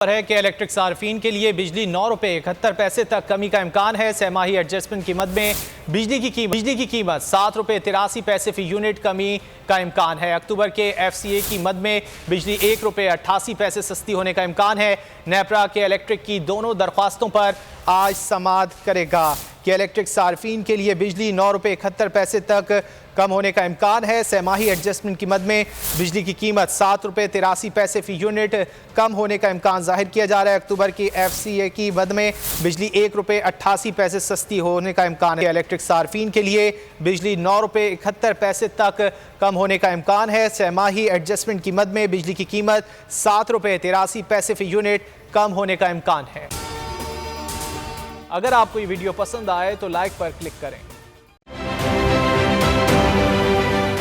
है कि इलेक्ट्रिक सार्फिन के लिए बिजली 9 रुपये 71 पैसे तक कमी का इम्कान है। सहमाही एडजस्टमेंट कीमत में बिजली की कीमत 7 रुपये 83 पैसे फी यूनिट कमी का इम्कान है। अक्टूबर के FCA की मद में बिजली 1 रुपये 88 पैसे सस्ती होने का इम्कान है। नेपरा के इलेक्ट्रिक की दोनों दरख्वास्तों पर आज समाअत करेगा कि इलेक्ट्रिक सार्फिन के लिए बिजली 9 रुपये 71 पैसे तक कम होने का इम्कान है। सहमाही एडजस्टमेंट की मद में बिजली की कीमत 7 रुपये 83 पैसे फी यूनिट कम होने का इम्कान जाहिर किया जा रहा है। अक्टूबर की FCA की मद में बिजली 1 रुपये 88 पैसे सस्ती होने का इम्कान है। इलेक्ट्रिक सार्फिन के लिए बिजली 9 रुपये 71 पैसे तक कम होने का इम्कान है। सहमाही एडजस्टमेंट की मद में बिजली की कीमत 7 रुपये 83 पैसे फी यूनिट कम होने का इम्कान है। अगर आपको ये वीडियो पसंद आए तो लाइक पर क्लिक करें।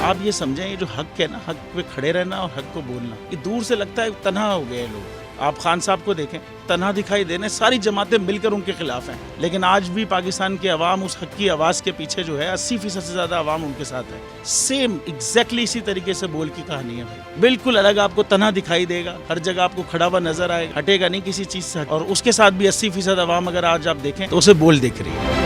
आप ये समझें, ये जो हक है ना, हक पे खड़े रहना और हक को बोलना, ये दूर से लगता है तन्हा हो गए लोग। आप खान साहब को देखें, तन्हा दिखाई देने, सारी जमातें मिलकर उनके खिलाफ हैं, लेकिन आज भी पाकिस्तान की आवाम उस हक की आवाज़ के पीछे जो है 80% से ज़्यादा आवाम उनके साथ है। सेम एग्जैक्टली इसी तरीके से बोल की कहानी है भाई। बिल्कुल अलग आपको तन्हा दिखाई देगा, हर जगह आपको खड़ा हुआ नजर आएगा, हटेगा नहीं किसी चीज़ से। और उसके साथ भी 80% आवाम अगर आज आप देखें तो उसे बोल दिख रही है।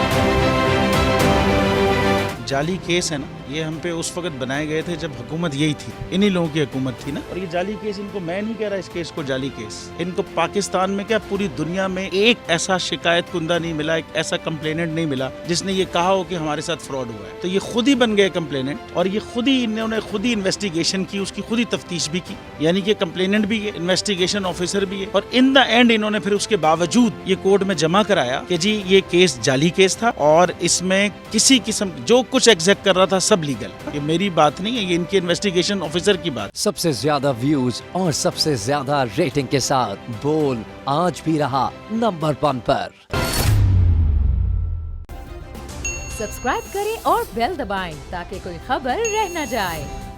जाली केस है ना, ये हम पे उस वक्त बनाए गए थे जब हुकूमत यही थी, इन्हीं लोगों की हुकूमत थी ना। और ये जाली केस, इनको मैं नहीं कह रहा इस केस को जाली केस, इनको पाकिस्तान में क्या पूरी दुनिया में एक ऐसा शिकायत कुंदा नहीं मिला, एक ऐसा कंप्लेनेंट नहीं मिला जिसने ये कहा हो कि हमारे साथ फ्रॉड हुआ है। तो ये खुद ही बन गए कंप्लेनेंट और ये खुद ही इन्होंने खुद ही इन्वेस्टिगेशन की, उसकी खुद ही तफ्तीश भी की, यानी कि कंप्लेनेंट भी है, इन्वेस्टिगेशन ऑफिसर भी है। और इन द एंड इन्होंने फिर उसके बावजूद ये कोर्ट में जमा कराया कि जी ये केस जाली केस था और इसमें किसी किस्म जो कुछ एग्जैक्ट कर रहा था सब लीगल। ये मेरी बात नहीं है, ये इनके इन्वेस्टिगेशन ऑफिसर की बात। सबसे ज्यादा व्यूज और सबसे ज्यादा रेटिंग के साथ बोल आज भी रहा नंबर 1 पर। सब्सक्राइब करें और बेल दबाएं ताकि कोई खबर रह न जाए।